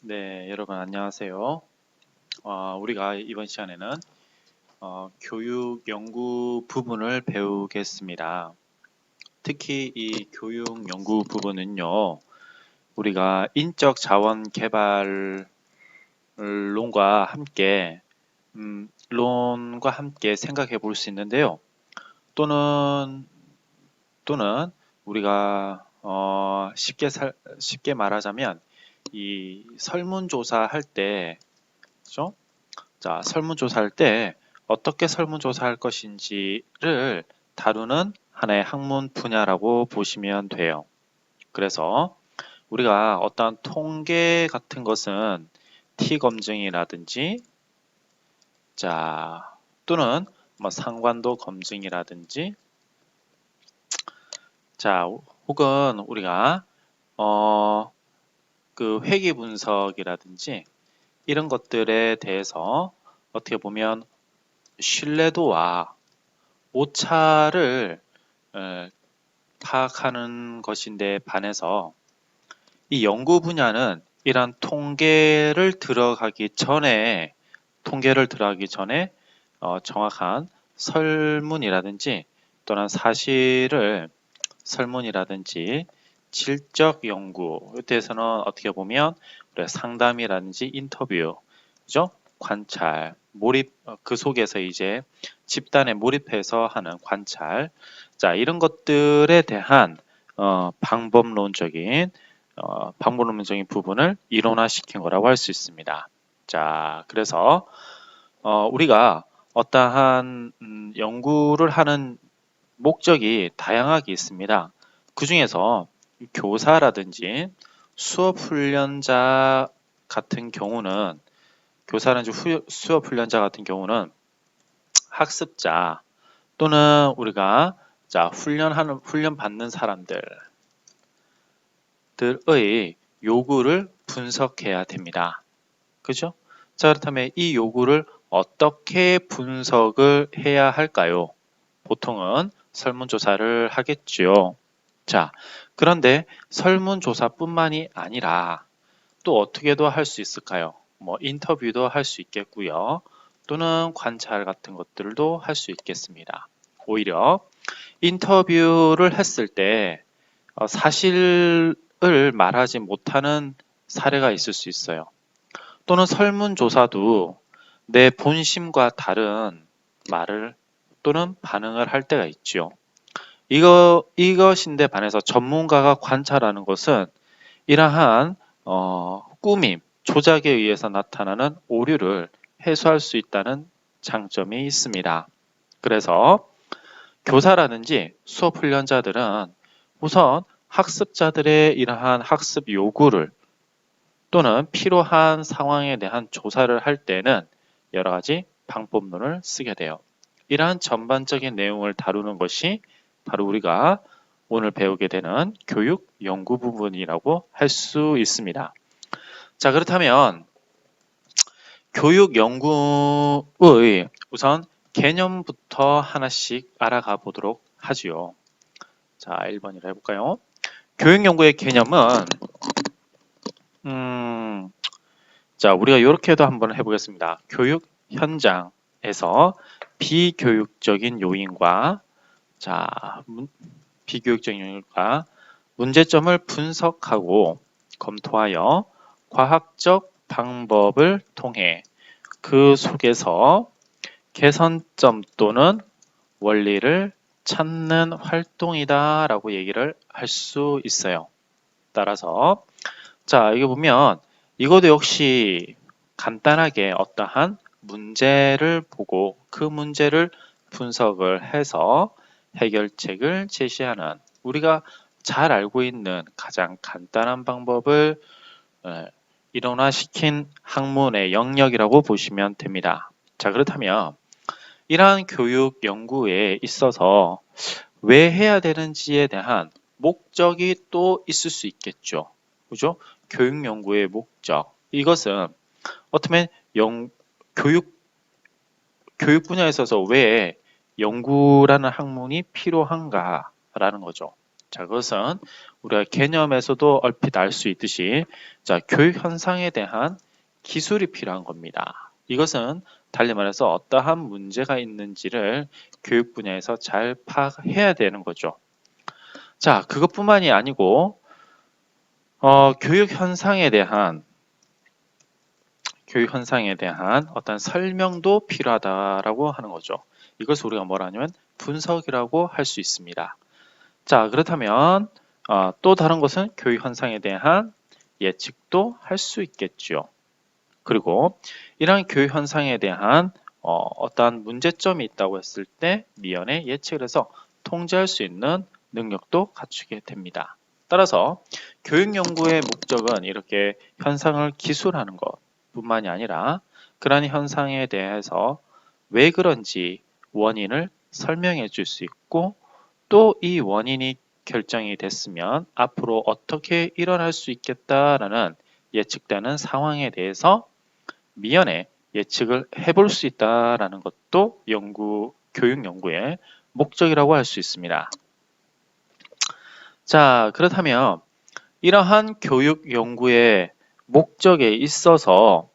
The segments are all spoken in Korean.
네, 여러분 안녕하세요. 우리가 이번 시간에는 교육 연구 부분을 배우겠습니다. 특히 이 교육 연구 부분은요, 우리가 인적 자원 개발론과 함께 생각해 볼 수 있는데요. 또는 우리가 쉽게 말하자면 이 설문조사 할 때, 그죠? 자, 설문조사할 때 어떻게 설문조사할 것인지를 다루는 하나의 학문 분야라고 보시면 돼요. 그래서 우리가 어떤 통계 같은 것은 T 검증이라든지, 자, 또는 뭐 상관도 검증이라든지, 자, 혹은 우리가 그 회계 분석이라든지 이런 것들에 대해서 어떻게 보면 신뢰도와 오차를 파악하는 것인데 반해서 이 연구 분야는 이러한 통계를 들어가기 전에 정확한 설문이라든지 또는 사실을 설문이라든지 질적 연구 이때에서는 어떻게 보면 우리가 상담이라든지 인터뷰, 그죠? 관찰, 몰입, 그 속에서 이제 집단에 몰입해서 하는 관찰, 자 이런 것들에 대한 방법론적인 부분을 이론화시킨 거라고 할 수 있습니다. 자 그래서 우리가 어떠한 연구를 하는 목적이 다양하게 있습니다. 그 중에서 교사라든지 수업 훈련자 같은 경우는 학습자 또는 우리가 훈련 받는 사람들의 요구를 분석해야 됩니다. 그죠? 자, 그렇다면 이 요구를 어떻게 분석을 해야 할까요? 보통은 설문조사를 하겠죠. 자, 그런데 설문조사뿐만이 아니라 또 어떻게도 할 수 있을까요? 뭐 인터뷰도 할 수 있겠고요. 또는 관찰 같은 것들도 할 수 있겠습니다. 오히려 인터뷰를 했을 때 사실을 말하지 못하는 사례가 있을 수 있어요. 또는 설문조사도 내 본심과 다른 말을 또는 반응을 할 때가 있죠. 이것인데 반해서 전문가가 관찰하는 것은 이러한 꾸밈, 조작에 의해서 나타나는 오류를 해소할 수 있다는 장점이 있습니다. 그래서 교사라든지 수업 훈련자들은 우선 학습자들의 이러한 학습 요구를 또는 필요한 상황에 대한 조사를 할 때는 여러 가지 방법론을 쓰게 돼요. 이러한 전반적인 내용을 다루는 것이 바로 우리가 오늘 배우게 되는 교육 연구 부분이라고 할 수 있습니다. 자, 그렇다면 교육 연구의 우선 개념부터 하나씩 알아가 보도록 하지요. 자, 1번이라 해볼까요? 교육 연구의 개념은 자, 우리가 이렇게도 한번 해보겠습니다. 교육 현장에서 비교육적인 요인과 문제점을 분석하고 검토하여 과학적 방법을 통해 그 속에서 개선점 또는 원리를 찾는 활동이다 라고 얘기를 할 수 있어요. 따라서 자, 여기 보면 이것도 역시 간단하게 어떠한 문제를 보고 그 문제를 분석을 해서 해결책을 제시하는 우리가 잘 알고 있는 가장 간단한 방법을 이론화시킨 학문의 영역이라고 보시면 됩니다. 자, 그렇다면 이러한 교육 연구에 있어서 왜 해야 되는지에 대한 목적이 또 있을 수 있겠죠. 그죠? 교육 연구의 목적. 이것은 어떻게 보면 교육 분야에 있어서 왜 연구라는 학문이 필요한가라는 거죠. 자, 그것은 우리가 개념에서도 얼핏 알 수 있듯이 자, 교육 현상에 대한 기술이 필요한 겁니다. 이것은 달리 말해서 어떠한 문제가 있는지를 교육 분야에서 잘 파악해야 되는 거죠. 자, 그것뿐만이 아니고 교육 현상에 대한 어떤 설명도 필요하다라고 하는 거죠. 이것을 우리가 뭐라 하냐면 분석이라고 할 수 있습니다. 자, 그렇다면 또 다른 것은 교육 현상에 대한 예측도 할 수 있겠죠. 그리고 이러한 교육 현상에 대한 어떠한 문제점이 있다고 했을 때 미연에 예측을 해서 통제할 수 있는 능력도 갖추게 됩니다. 따라서 교육 연구의 목적은 이렇게 현상을 기술하는 것뿐만이 아니라 그러한 현상에 대해서 왜 그런지 원인을 설명해 줄 수 있고 또 이 원인이 결정이 됐으면 앞으로 어떻게 일어날 수 있겠다라는 예측되는 상황에 대해서 미연에 예측을 해볼 수 있다라는 것도 교육 연구의 목적이라고 할 수 있습니다. 자, 그렇다면 이러한 교육 연구의 목적에 있어서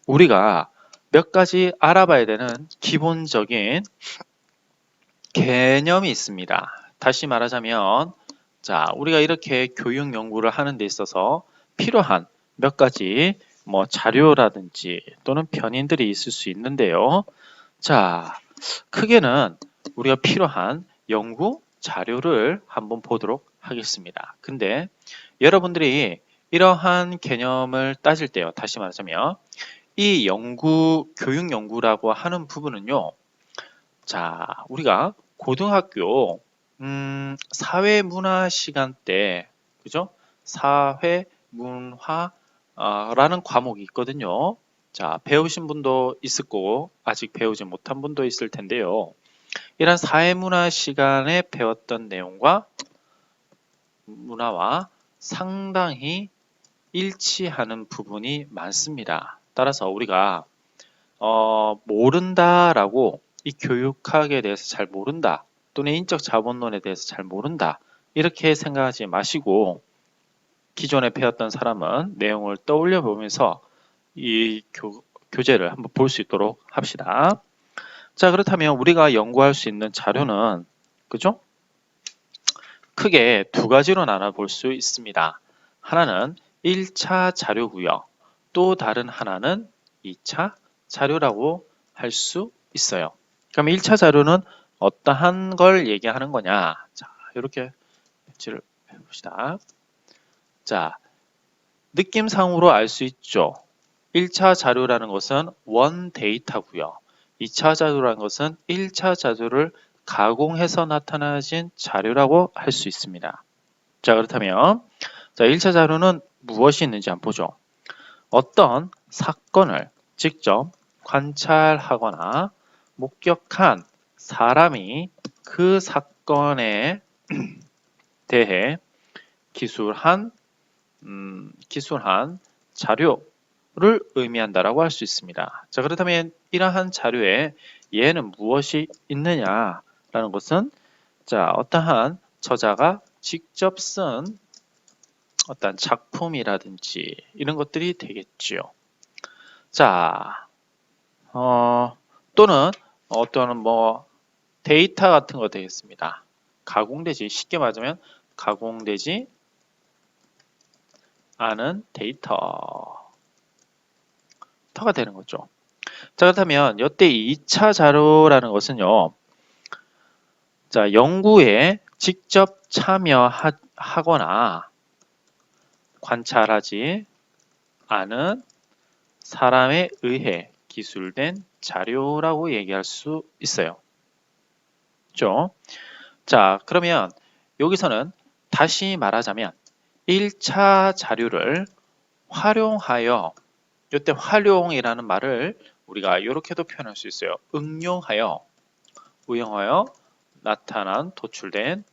우리가 몇 가지 알아봐야 되는 기본적인 개념이 있습니다. 다시 말하자면 자, 우리가 이렇게 교육 연구를 하는 데 있어서 필요한 몇 가지 자료라든지 또는 변인들이 있을 수 있는데요. 자, 크게는 우리가 필요한 연구 자료를 한번 보도록 하겠습니다. 근데 여러분들이 이러한 개념을 따질 때요. 다시 말하자면 이 교육 연구라고 하는 부분은요. 자, 우리가 고등학교 사회문화 시간 때 그죠? 사회문화라는 과목이 있거든요. 자, 배우신 분도 있을 거고 아직 배우지 못한 분도 있을 텐데요. 이런 사회문화 시간에 배웠던 내용과 문화와 상당히 일치하는 부분이 많습니다. 따라서 우리가 모른다라고 이 교육학에 대해서 잘 모른다 또는 인적 자본론에 대해서 잘 모른다 이렇게 생각하지 마시고 기존에 배웠던 사람은 내용을 떠올려 보면서 이 교재를 한번 볼 수 있도록 합시다. 자, 그렇다면 우리가 연구할 수 있는 자료는 그죠? 크게 두 가지로 나눠볼 수 있습니다. 하나는 1차 자료고요. 또 다른 하나는 2차 자료라고 할 수 있어요. 그럼 1차 자료는 어떠한 걸 얘기하는 거냐? 자, 이렇게 배치를 해봅시다. 자, 느낌상으로 알 수 있죠. 1차 자료라는 것은 원 데이터고요. 2차 자료라는 것은 1차 자료를 가공해서 나타나진 자료라고 할 수 있습니다. 자, 그렇다면 자, 1차 자료는 무엇이 있는지 한번 보죠. 어떤 사건을 직접 관찰하거나 목격한 사람이 그 사건에 대해 기술한 자료를 의미한다라고 할 수 있습니다. 자, 그렇다면 이러한 자료에 얘는 무엇이 있느냐라는 것은 자, 어떠한 저자가 직접 쓴 어떤 작품이라든지 이런 것들이 되겠지요. 자, 또는 어떤 데이터 같은 거 되겠습니다. 쉽게 말하자면 가공되지 않은 데이터가 되는 거죠. 자, 그렇다면 이때 2차 자료라는 것은요. 자, 연구에 직접 참여하거나 관찰하지 않은 사람에 의해 기술된 자료라고 얘기할 수 있어요. 그렇죠? 자, 그러면 여기서는 다시 말하자면 1차 자료를 활용하여 이때 활용이라는 말을 우리가 이렇게도 표현할 수 있어요. 응용하여 나타난 도출된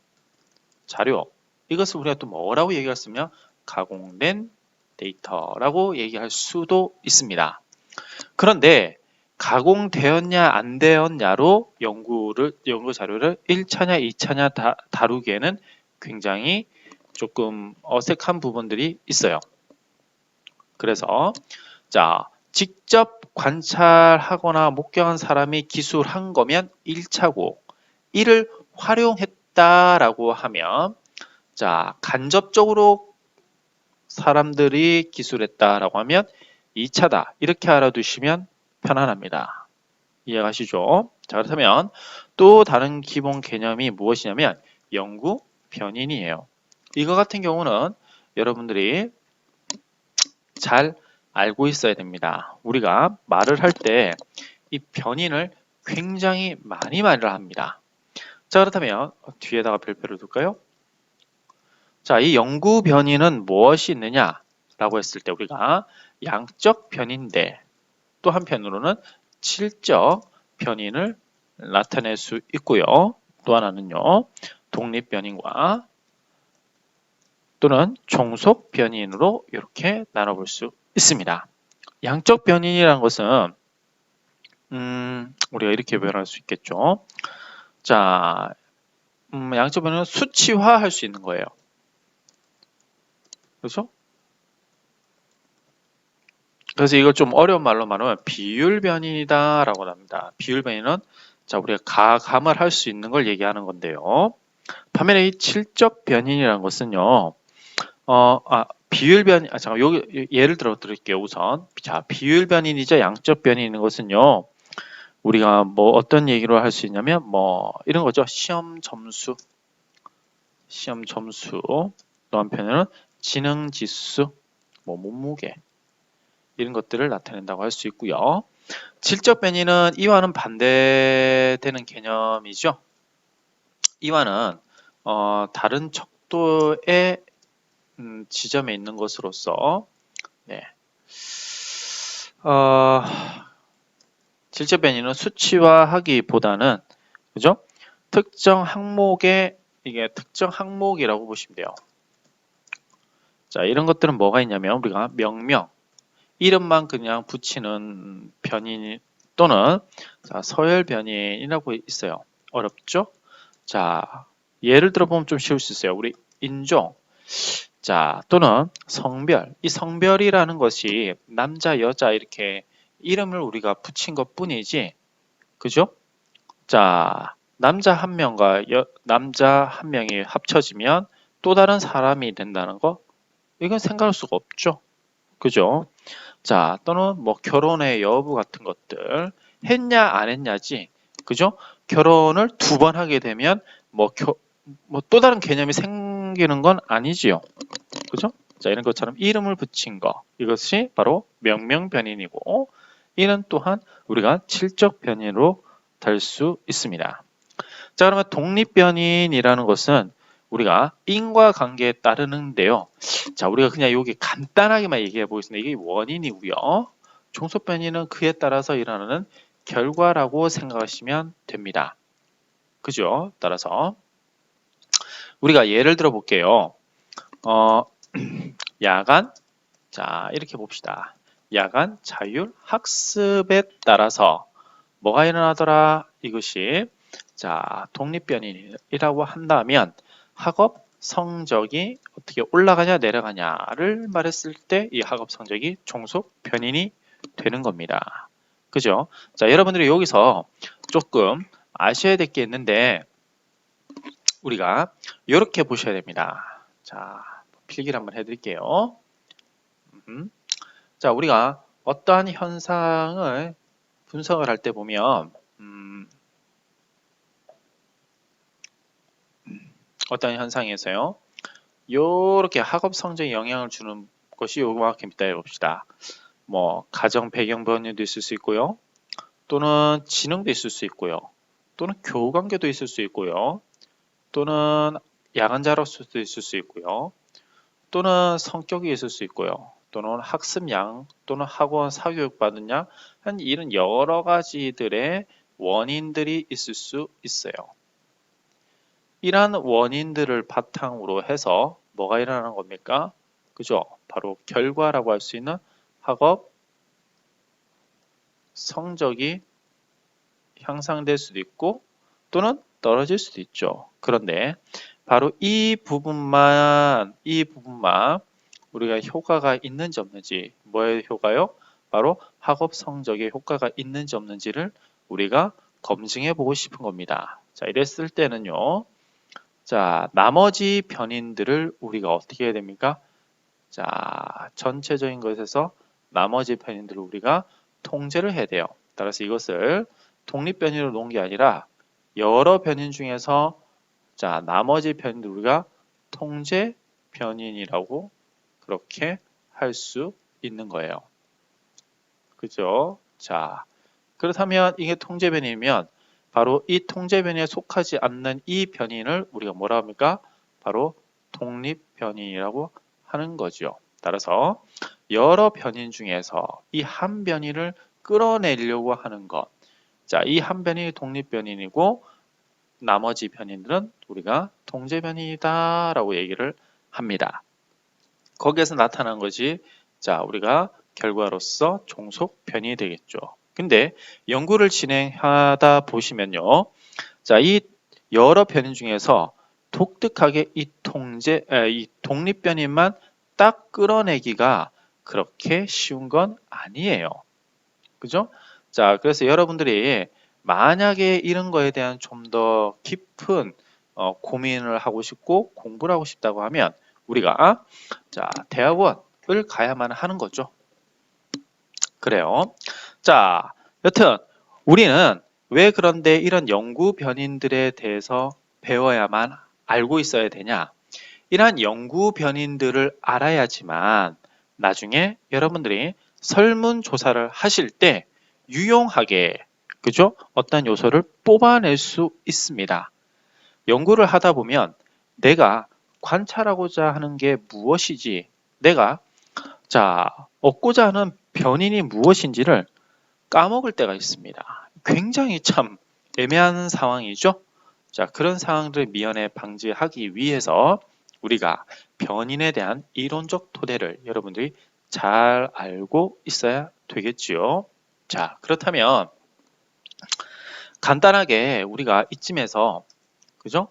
자료 이것을 우리가 또 뭐라고 얘기할 수 있냐? 가공된 데이터라고 얘기할 수도 있습니다. 그런데 가공되었냐 안 되었냐로 연구 자료를 1차냐 2차냐 다루기에는 굉장히 조금 어색한 부분들이 있어요. 그래서 자, 직접 관찰하거나 목격한 사람이 기술한 거면 1차고 이를 활용했다라고 하면 자, 간접적으로 사람들이 기술했다라고 하면 2차다. 이렇게 알아두시면 편안합니다. 이해가시죠? 자, 그렇다면 또 다른 기본 개념이 무엇이냐면 영구 변인이에요. 이거 같은 경우는 여러분들이 잘 알고 있어야 됩니다. 우리가 말을 할 때 이 변인을 굉장히 많이 말을 합니다. 자, 그렇다면 뒤에다가 별표를 둘까요? 자, 이 영구 변인은 무엇이 있느냐라고 했을 때 우리가 양적 변인대 또 한편으로는 질적 변인을 나타낼 수 있고요. 또 하나는요. 독립 변인과 또는 종속 변인으로 이렇게 나눠볼 수 있습니다. 양적 변인이라는 것은 우리가 이렇게 표현할 수 있겠죠. 자, 양적 변인은 수치화할 수 있는 거예요. 그렇죠? 그래서 이걸 좀 어려운 말로 말하면 비율 변인이다라고 합니다. 비율 변인은 자, 우리가 가감을 할 수 있는 걸 얘기하는 건데요. 반면에 이 질적 변인이라는 것은요. 비율 변인, 잠깐 여기 예를 들어 드릴게요. 우선 자, 비율 변인이자 양적 변인인 것은요. 우리가 뭐 어떤 얘기로 할 수 있냐면 뭐 이런 거죠. 시험 점수 또 한편으로는 지능 지수, 뭐 몸무게 이런 것들을 나타낸다고 할 수 있고요. 질적 변이는 이와는 반대되는 개념이죠. 이와는 다른 척도의 지점에 있는 것으로서 네. 질적 변이는 수치화하기보다는 그죠? 특정 항목의 이게 특정 항목이라고 보시면 돼요. 자, 이런 것들은 뭐가 있냐면 우리가 명명 이름만 그냥 붙이는 변인 또는 자, 서열 변인이라고 있어요. 어렵죠? 자, 예를 들어 보면 좀 쉬울 수 있어요. 우리 인종, 자, 또는 성별. 이 성별이라는 것이 남자, 여자 이렇게 이름을 우리가 붙인 것 뿐이지, 그죠? 자, 남자 한 명과 남자 한 명이 합쳐지면 또 다른 사람이 된다는 거, 이건 생각할 수가 없죠. 그죠? 자, 또는 뭐 결혼의 여부 같은 것들 했냐 안 했냐지. 그죠? 결혼을 2번 하게 되면 뭐 또 다른 개념이 생기는 건 아니지요. 그죠? 자, 이런 것처럼 이름을 붙인 거. 이것이 바로 명명 변인이고 이는 또한 우리가 질적 변인으로 될 수 있습니다. 자, 그러면 독립 변인이라는 것은 우리가 인과관계에 따르는데요. 자, 우리가 그냥 여기 간단하게만 얘기해 보겠습니다. 이게 원인이고요. 종속 변이는 그에 따라서 일어나는 결과라고 생각하시면 됩니다. 그죠? 따라서 우리가 예를 들어 볼게요. 야간, 자, 이렇게 봅시다. 야간 자율 학습에 따라서 뭐가 일어나더라? 이것이 자, 독립 변인이라고 한다면 학업 성적이 어떻게 올라가냐 내려가냐를 말했을 때 이 학업 성적이 종속 변인이 되는 겁니다. 그죠? 자, 여러분들이 여기서 조금 아셔야 될 게 있는데 우리가 이렇게 보셔야 됩니다. 자, 필기를 한번 해드릴게요. 자, 우리가 어떠한 현상을 분석을 할 때 보면 어떤 현상에서요. 이렇게 학업 성적에 영향을 주는 것이 요만큼이다 해봅시다. 뭐 가정 배경 변이도 있을 수 있고요. 또는 지능도 있을 수 있고요. 또는 교우 관계도 있을 수 있고요. 또는 야간 자율학습도 있을 수 있고요. 또는 성격이 있을 수 있고요. 또는 학습량 또는 학원 사교육 받은 양 한 이런 여러 가지들의 원인들이 있을 수 있어요. 이러한 원인들을 바탕으로 해서 뭐가 일어나는 겁니까? 그죠? 바로 결과라고 할 수 있는 학업 성적이 향상될 수도 있고 또는 떨어질 수도 있죠. 그런데 바로 이 부분만 우리가 효과가 있는지 없는지, 뭐의 효과요? 바로 학업 성적에 효과가 있는지 없는지를 우리가 검증해 보고 싶은 겁니다. 자, 이랬을 때는요. 자, 나머지 변인들을 우리가 어떻게 해야 됩니까? 자, 전체적인 것에서 나머지 변인들을 우리가 통제를 해야 돼요. 따라서 이것을 독립변인으로 놓은 게 아니라 여러 변인 중에서 자, 나머지 변인들 우리가 통제 변인이라고 그렇게 할 수 있는 거예요. 그죠? 자, 그렇다면 이게 통제 변인이면 바로 이 통제 변인에 속하지 않는 이 변인을 우리가 뭐라 합니까? 바로 독립 변인이라고 하는 거죠. 따라서 여러 변인 중에서 이 한 변인을 끌어내려고 하는 것. 자, 이 한 변인이 독립 변인이고 나머지 변인들은 우리가 통제 변인이다라고 얘기를 합니다. 거기에서 나타난 것이 자, 우리가 결과로서 종속 변인이 되겠죠. 근데 연구를 진행하다 보시면요. 자, 이 여러 변인 중에서 독특하게 이 독립 변인만 딱 끌어내기가 그렇게 쉬운 건 아니에요. 그죠? 자, 그래서 여러분들이 만약에 이런 거에 대한 좀 더 깊은 고민을 하고 싶고 공부를 하고 싶다고 하면 우리가 자, 대학원을 가야만 하는 거죠. 그래요. 자, 여튼 우리는 왜 그런데 이런 연구 변인들에 대해서 배워야만 알고 있어야 되냐? 이러한 연구 변인들을 알아야지만 나중에 여러분들이 설문조사를 하실 때 유용하게 그죠? 어떤 요소를 뽑아낼 수 있습니다. 연구를 하다 보면 내가 관찰하고자 하는 게 무엇이지, 내가 자 얻고자 하는 변인이 무엇인지를 까먹을 때가 있습니다. 굉장히 참 애매한 상황이죠. 자, 그런 상황들을 미연에 방지하기 위해서 우리가 변인에 대한 이론적 토대를 여러분들이 잘 알고 있어야 되겠지요. 자, 그렇다면 간단하게 우리가 이쯤에서 그죠?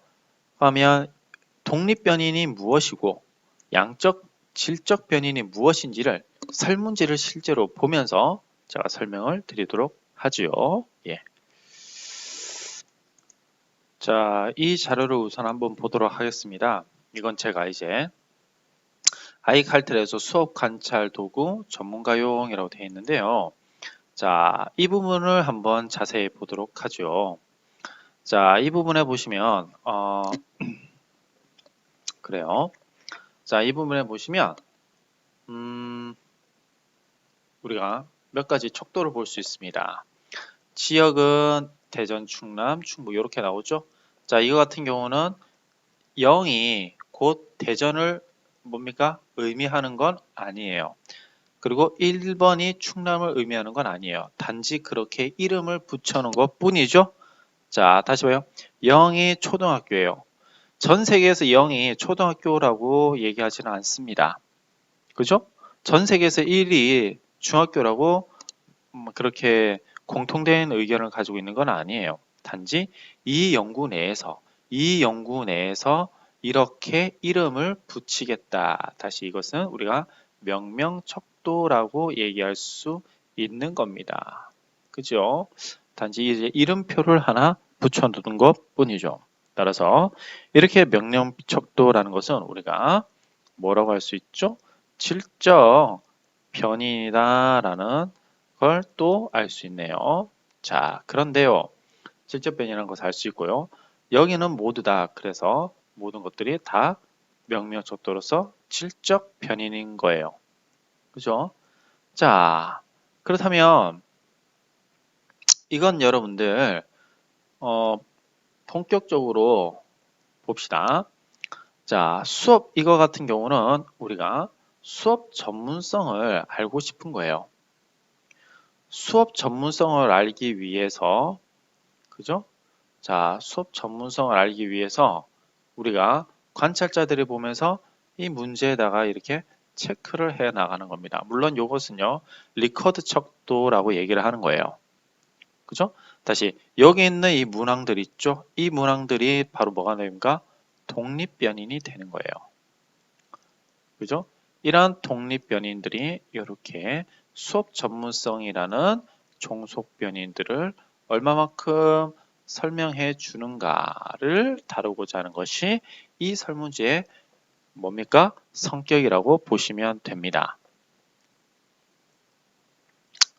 그러면 독립 변인이 무엇이고 양적, 질적 변인이 무엇인지를 설문지를 실제로 보면서 제가 설명을 드리도록 하지요. 예. 자, 이 자료를 우선 한번 보도록 하겠습니다. 이건 제가 이제 아이칼텔에서 수업 관찰 도구 전문가용이라고 되어 있는데요. 자, 이 부분을 한번 자세히 보도록 하죠. 자, 이 부분에 보시면 그래요. 자, 이 부분에 보시면 우리가 몇 가지 척도를 볼 수 있습니다. 지역은 대전, 충남, 충북 이렇게 나오죠. 자, 이거 같은 경우는 0이 곧 대전을 뭡니까? 의미하는 건 아니에요. 그리고 1번이 충남을 의미하는 건 아니에요. 단지 그렇게 이름을 붙여놓은 것 뿐이죠. 자, 다시 봐요. 0이 초등학교예요. 전 세계에서 0이 초등학교라고 얘기하지는 않습니다. 그죠? 전 세계에서 1이 중학교라고 그렇게 공통된 의견을 가지고 있는 건 아니에요. 단지 이 연구 내에서 이렇게 이름을 붙이겠다. 다시 이것은 우리가 명명척도라고 얘기할 수 있는 겁니다. 그죠? 단지 이제 이름표를 하나 붙여두는 것 뿐이죠. 따라서 이렇게 명명척도라는 것은 우리가 뭐라고 할 수 있죠? 질적 변이다라는 걸 또 알 수 있네요. 자, 그런데요. 질적 변이라는 것을 알 수 있고요. 여기는 모두 다 그래서 모든 것들이 다 명명척도로서 질적 변인인 거예요. 그죠? 자, 그렇다면 이건 여러분들 본격적으로 봅시다. 자, 수업 이거 같은 경우는 우리가 수업 전문성을 알고 싶은 거예요. 수업 전문성을 알기 위해서 그죠? 자, 수업 전문성을 알기 위해서 우리가 관찰자들이 보면서 이 문제에다가 이렇게 체크를 해 나가는 겁니다. 물론 이것은요, 리커드 척도라고 얘기를 하는 거예요. 그죠? 다시 여기 있는 이 문항들 있죠? 이 문항들이 바로 뭐가 됩니까? 독립변인이 되는 거예요. 그죠? 이러한 독립변인들이 이렇게 수업 전문성이라는 종속변인들을 얼마만큼 설명해 주는가를 다루고자 하는 것이 이 설문지의 뭡니까? 성격이라고 보시면 됩니다.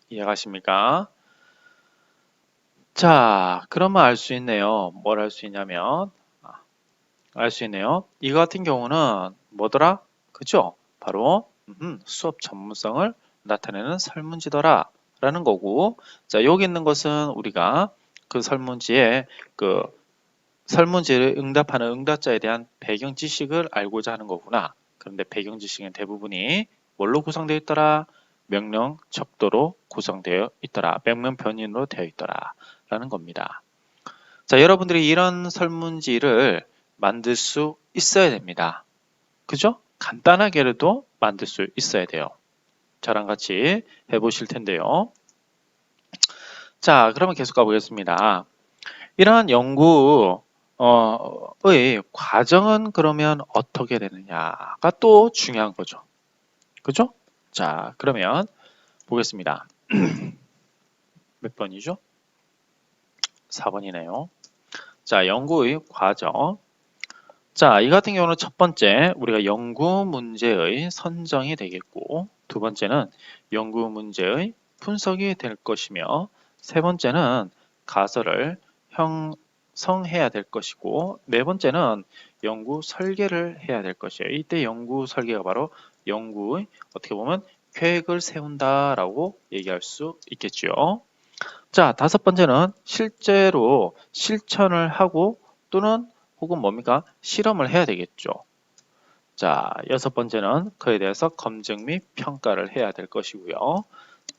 이해가십니까? 자, 그러면 알 수 있네요. 뭘 알 수 있냐면 알 수 있네요. 이거 같은 경우는 뭐더라? 그죠? 바로 수업 전문성을 나타내는 설문지더라 라는 거고, 자, 여기 있는 것은 우리가 그 설문지에 그 설문지를 응답하는 응답자에 대한 배경 지식을 알고자 하는 거구나. 그런데 배경 지식은 대부분이 뭘로 구성되어 있더라? 명령 척도로 구성되어 있더라. 명령 변인으로 되어 있더라 라는 겁니다. 자, 여러분들이 이런 설문지를 만들 수 있어야 됩니다. 그죠? 간단하게라도 만들 수 있어야 돼요. 저랑 같이 해보실 텐데요. 자, 그러면 계속 가보겠습니다. 이러한 연구의 과정은 그러면 어떻게 되느냐가 또 중요한 거죠. 그죠? 자, 그러면 보겠습니다. 몇 번이죠? 4번이네요. 자, 연구의 과정. 자, 이 같은 경우는 첫 번째, 우리가 연구 문제의 선정이 되겠고, 두 번째는 연구 문제의 분석이 될 것이며, 세 번째는 가설을 형성해야 될 것이고, 네 번째는 연구 설계를 해야 될 것이에요. 이때 연구 설계가 바로 연구의 어떻게 보면 계획을 세운다라고 얘기할 수 있겠죠. 자, 다섯 번째는 실제로 실천을 하고 또는 혹은 뭡니까? 실험을 해야 되겠죠. 자, 여섯 번째는 그에 대해서 검증 및 평가를 해야 될 것이고요.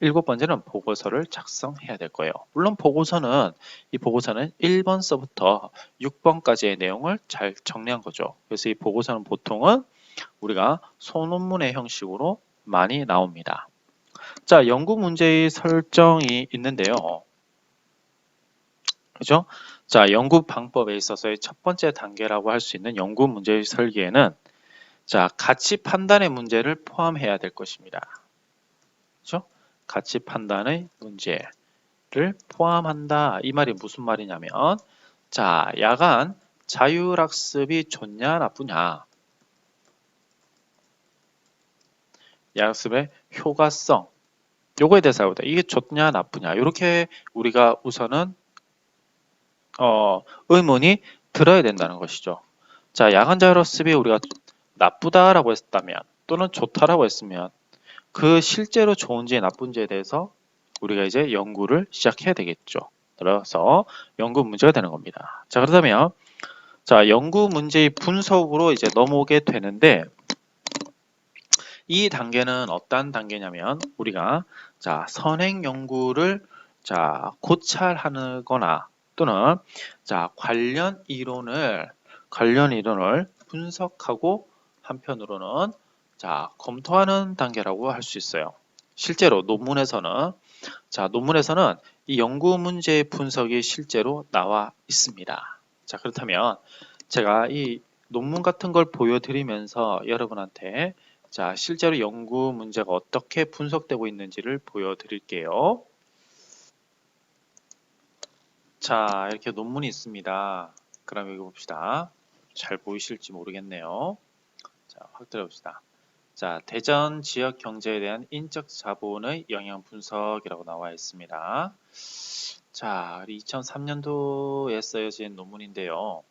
일곱 번째는 보고서를 작성해야 될 거예요. 물론 이 보고서는 1번서부터 6번까지의 내용을 잘 정리한 거죠. 그래서 이 보고서는 보통은 우리가 소논문의 형식으로 많이 나옵니다. 자, 연구 문제의 설정이 있는데요. 그죠? 자, 연구 방법에 있어서의 첫 번째 단계라고 할 수 있는 연구 문제의 설계에는 자, 가치 판단의 문제를 포함해야 될 것입니다. 그죠? 가치 판단의 문제를 포함한다. 이 말이 무슨 말이냐면 자, 야간 자율학습이 좋냐 나쁘냐. 야학습의 효과성. 요거에 대해서 알아보다. 이게 좋냐 나쁘냐. 이렇게 우리가 우선은 의문이 들어야 된다는 것이죠. 자, 야간 자율학습이 우리가 나쁘다라고 했다면 또는 좋다라고 했으면 그 실제로 좋은지 나쁜지에 대해서 우리가 이제 연구를 시작해야 되겠죠. 그래서 연구 문제가 되는 겁니다. 자, 그렇다면 자, 연구 문제의 분석으로 이제 넘어오게 되는데 이 단계는 어떤 단계냐면 우리가 자, 선행 연구를 자, 고찰하거나 또는 자, 관련 이론을 분석하고 한편으로는 자, 검토하는 단계라고 할 수 있어요. 실제로 논문에서는 이 연구 문제의 분석이 실제로 나와 있습니다. 자, 그렇다면 제가 이 논문 같은 걸 보여드리면서 여러분한테 자, 실제로 연구 문제가 어떻게 분석되고 있는지를 보여드릴게요. 자, 이렇게 논문이 있습니다. 그럼 여기 봅시다. 잘 보이실지 모르겠네요. 자, 확 들어봅시다. 자, 대전 지역 경제에 대한 인적 자본의 영향 분석이라고 나와 있습니다. 자, 2003년도에 쓰여진 논문인데요.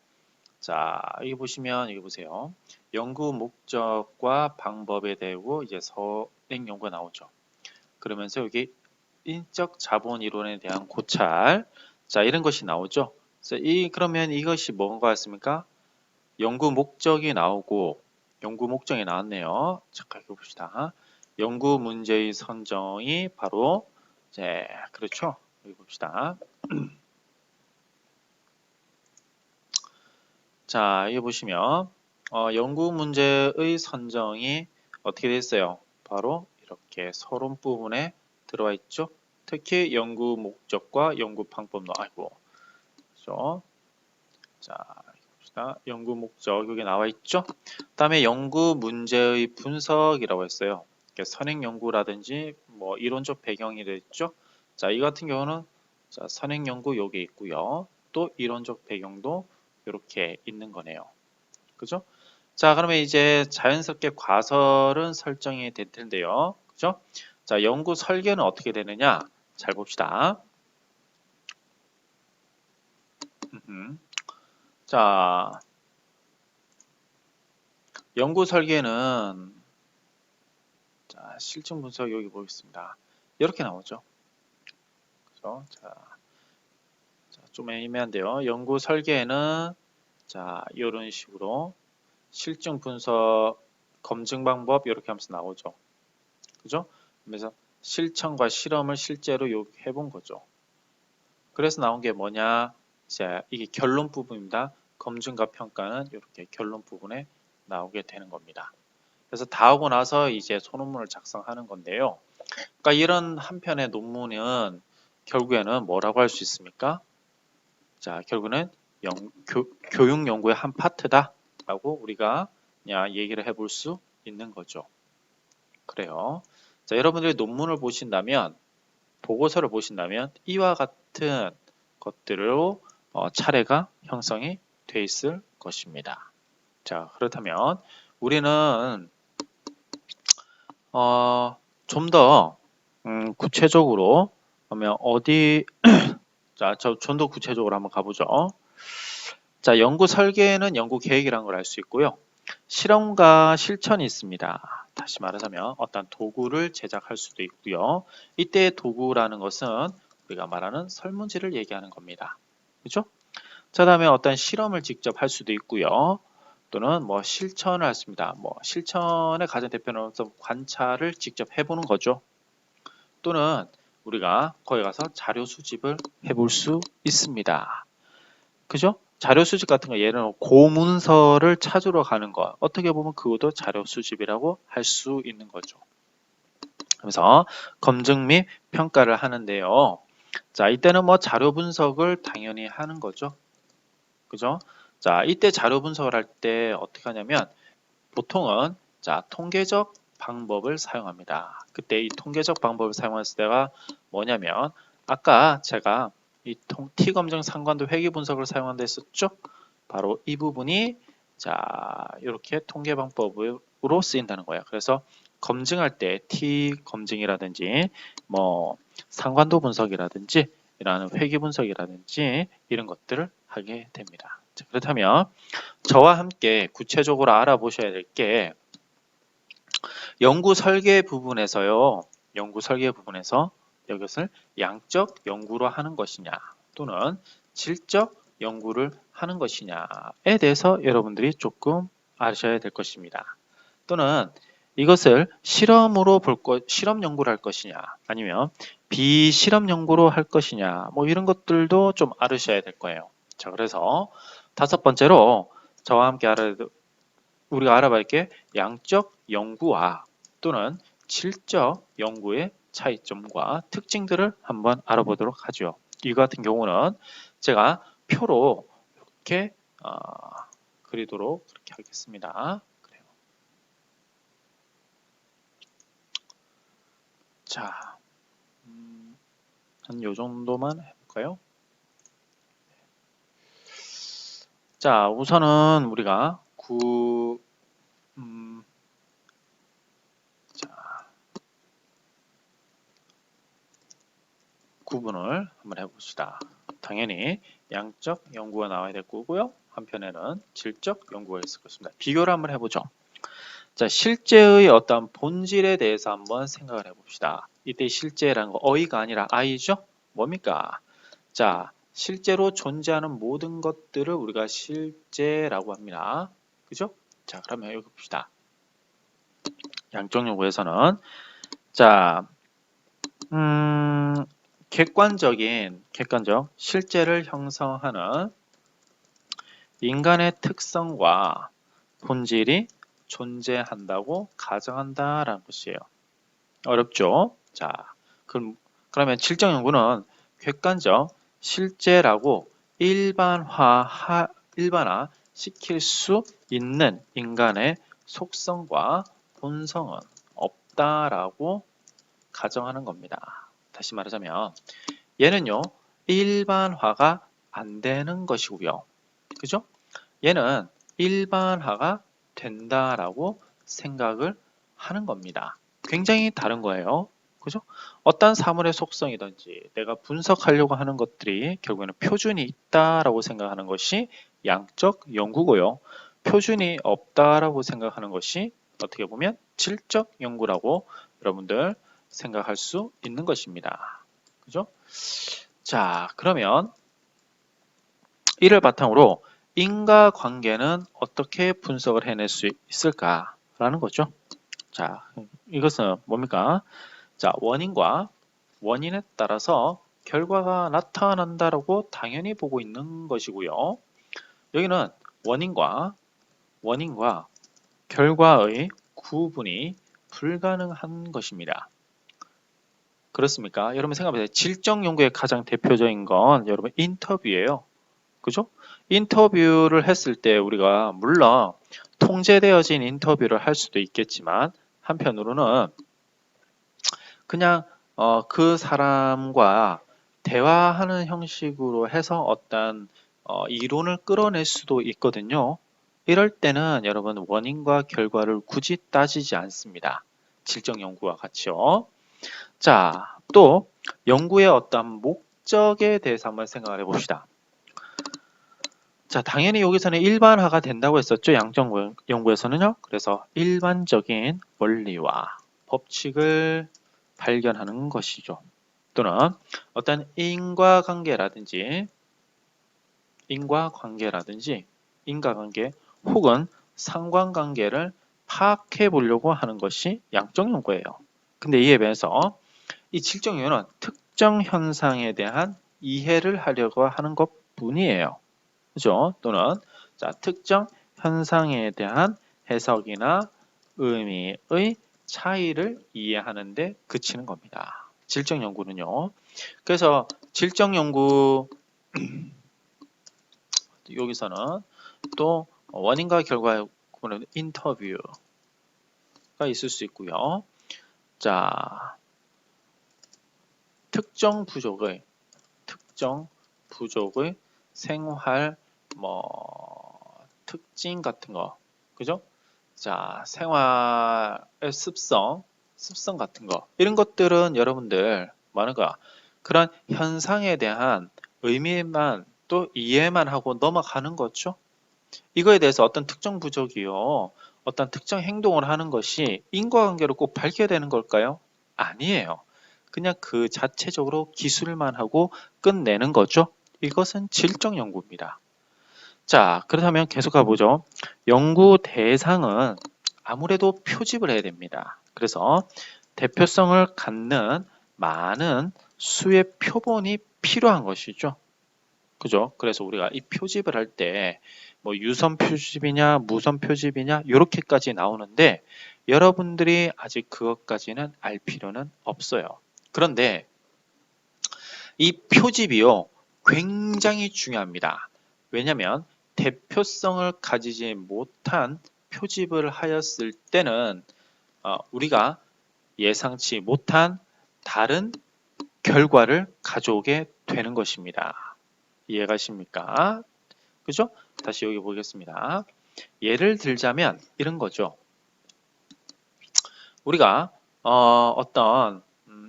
자, 여기 보시면 여기 보세요. 연구 목적과 방법에 대고 이제 선행 연구가 나오죠. 그러면서 여기 인적 자본 이론에 대한 고찰. 자, 이런 것이 나오죠. 그러면 이것이 뭔가 같습니까? 연구 목적이 나오고 연구 목적이 나왔네요. 잠깐 여기 봅시다. 연구 문제의 선정이 바로 이제 그렇죠. 여기 봅시다. 자, 여기 보시면 연구 문제의 선정이 어떻게 됐어요? 바로 이렇게 서론 부분에 들어와 있죠. 특히 연구 목적과 연구 방법 아이고, 그렇죠? 자, 자, 연구 목적 여기 나와 있죠? 그다음에 연구 문제의 분석이라고 했어요. 선행 연구라든지 뭐 이론적 배경이 됐죠? 자, 이 같은 경우는 자, 선행 연구 여기 있고요. 또 이론적 배경도 이렇게 있는 거네요. 그죠? 자, 그러면 이제 자연스럽게 과설은 설정이 될 텐데요. 그죠? 자, 연구 설계는 어떻게 되느냐? 잘 봅시다. 자, 연구 설계는 자, 실증 분석 여기 보겠습니다. 이렇게 나오죠. 그죠? 자, 좀 애매한데요. 연구 설계에는 자, 이런 식으로 실증 분석 검증 방법 이렇게 하면서 나오죠. 그죠? 그래서 실천과 실험을 실제로 해본 거죠. 그래서 나온 게 뭐냐? 자, 이게 결론 부분입니다. 검증과 평가는 이렇게 결론 부분에 나오게 되는 겁니다. 그래서 다 하고 나서 이제 소논문을 작성하는 건데요. 그러니까 이런 한 편의 논문은 결국에는 뭐라고 할 수 있습니까? 자, 결국은 교육 연구의 한 파트다라고 우리가 그냥 얘기를 해볼 수 있는 거죠. 그래요. 자, 여러분들이 논문을 보신다면, 보고서를 보신다면 이와 같은 것들로 차례가 형성이 돼 있을 것입니다. 자, 그렇다면 우리는 좀 더 구체적으로 그러면 어디 자, 좀 더 구체적으로 한번 가보죠. 자, 연구 설계는 연구 계획이라는 걸 알 수 있고요. 실험과 실천이 있습니다. 다시 말하자면 어떤 도구를 제작할 수도 있고요. 이때 도구라는 것은 우리가 말하는 설문지를 얘기하는 겁니다. 그렇죠? 자, 다음에 어떤 실험을 직접 할 수도 있고요. 또는 뭐 실천을 했습니다. 뭐 실천의 가장 대표는 관찰을 직접 해보는 거죠. 또는 우리가 거기 가서 자료 수집을 해볼 수 있습니다. 그죠? 자료 수집 같은 거 예를 들어 고문서를 찾으러 가는 거 어떻게 보면 그것도 자료 수집이라고 할 수 있는 거죠. 그래서 검증 및 평가를 하는데요. 자, 이때는 뭐 자료 분석을 당연히 하는 거죠. 그죠? 자, 이때 자료 분석을 할 때 어떻게 하냐면 보통은 자, 통계적 방법을 사용합니다. 그때 이 통계적 방법을 사용했을 때가 뭐냐면 아까 제가 이 T 검증 상관도 회귀 분석을 사용한다 했었죠? 바로 이 부분이 자, 이렇게 통계 방법으로 쓰인다는 거예요. 그래서 검증할 때 T 검증이라든지 뭐 상관도 분석이라든지 이런 회귀 분석이라든지 이런 것들을 하게 됩니다. 자, 그렇다면 저와 함께 구체적으로 알아보셔야 될 게 연구 설계 부분에서요. 연구 설계 부분에서 이것을 양적 연구로 하는 것이냐 또는 질적 연구를 하는 것이냐에 대해서 여러분들이 조금 아셔야 될 것입니다. 또는 이것을 실험으로 실험 연구를 할 것이냐 아니면 비실험 연구로 할 것이냐 뭐 이런 것들도 좀 알으셔야 될 거예요. 자, 그래서 다섯 번째로 저와 함께 우리가 알아볼 게 양적 연구와 또는 질적 연구의 차이점과 특징들을 한번 알아보도록 하죠. 이 같은 경우는 제가 표로 이렇게 그리도록 그렇게 하겠습니다. 그래요. 자, 한 요 정도만 해볼까요? 자, 우선은 우리가 구분을 한번 해봅시다. 당연히 양적 연구가 나와야 될 거고요. 한편에는 질적 연구가 있을 것입니다. 비교를 한번 해보죠. 자, 실제의 어떤 본질에 대해서 한번 생각을 해봅시다. 이때 실제라는 거 어이가 아니라 아이죠? 뭡니까? 자, 실제로 존재하는 모든 것들을 우리가 실제라고 합니다. 그죠? 자, 그러면 여기 봅시다. 양적 연구에서는 자, 객관적 실제를 형성하는 인간의 특성과 본질이 존재한다고 가정한다라는 것이에요. 어렵죠? 자, 그러면 질적 연구는 객관적 실제라고 일반화 시킬 수 있는 인간의 속성과 본성은 없다라고 가정하는 겁니다. 다시 말하자면 얘는요 일반화가 안 되는 것이고요. 그죠? 얘는 일반화가 된다라고 생각을 하는 겁니다. 굉장히 다른 거예요. 그죠? 어떤 사물의 속성이든지 내가 분석하려고 하는 것들이 결국에는 표준이 있다라고 생각하는 것이 양적 연구고요. 표준이 없다라고 생각하는 것이 어떻게 보면 질적 연구라고 여러분들 생각할 수 있는 것입니다. 그죠? 자, 그러면 이를 바탕으로 인과관계는 어떻게 분석을 해낼 수 있을까라는 거죠. 자, 이것은 뭡니까? 자, 원인과 원인에 따라서 결과가 나타난다라고 당연히 보고 있는 것이고요. 여기는 원인과 결과의 구분이 불가능한 것입니다. 그렇습니까? 여러분 생각해보세요. 질적 연구의 가장 대표적인 건 여러분 인터뷰예요. 그죠? 인터뷰를 했을 때 우리가 물론 통제되어진 인터뷰를 할 수도 있겠지만 한편으로는 그냥 그 사람과 대화하는 형식으로 해서 어떤 이론을 끌어낼 수도 있거든요. 이럴 때는 여러분 원인과 결과를 굳이 따지지 않습니다. 질적 연구와 같이요. 자, 또 연구의 어떤 목적에 대해서 한번 생각을 해봅시다. 자, 당연히 여기서는 일반화가 된다고 했었죠. 양적 연구에서는요. 그래서 일반적인 원리와 법칙을 발견하는 것이죠. 또는 어떤 인과관계 혹은 상관관계를 파악해 보려고 하는 것이 양적 연구예요. 근데 이에 비해서 이 질적 연구는 특정 현상에 대한 이해를 하려고 하는 것 뿐이에요. 그죠? 또는 자, 특정 현상에 대한 해석이나 의미의 차이를 이해하는 데 그치는 겁니다. 질적 연구는요. 그래서 질적 연구 여기서는 또 원인과 결과의 구분은 인터뷰가 있을 수 있고요. 자, 특정 부족의 생활 특징 같은 거, 그죠? 자, 생활의 습성 같은 거 이런 것들은 여러분들 뭐하는가 그런 현상에 대한 의미만 또 이해만 하고 넘어가는 거죠. 이거에 대해서 어떤 특정 부족이요, 어떤 특정 행동을 하는 것이 인과관계로 꼭 밝혀야 되는 걸까요? 아니에요. 그냥 그 자체적으로 기술만 하고 끝내는 거죠. 이것은 질적 연구입니다. 자, 그렇다면 계속 가보죠. 연구 대상은 아무래도 표집을 해야 됩니다. 그래서 대표성을 갖는 많은 수의 표본이 필요한 것이죠. 그죠? 그래서 우리가 이 표집을 할 때 뭐 유선 표집이냐 무선 표집이냐 이렇게까지 나오는데 여러분들이 아직 그것까지는 알 필요는 없어요. 그런데 이 표집이요 굉장히 중요합니다. 왜냐하면 대표성을 가지지 못한 표집을 하였을 때는 우리가 예상치 못한 다른 결과를 가져오게 되는 것입니다. 이해가십니까? 그죠? 다시 여기 보겠습니다. 예를 들자면 이런 거죠. 우리가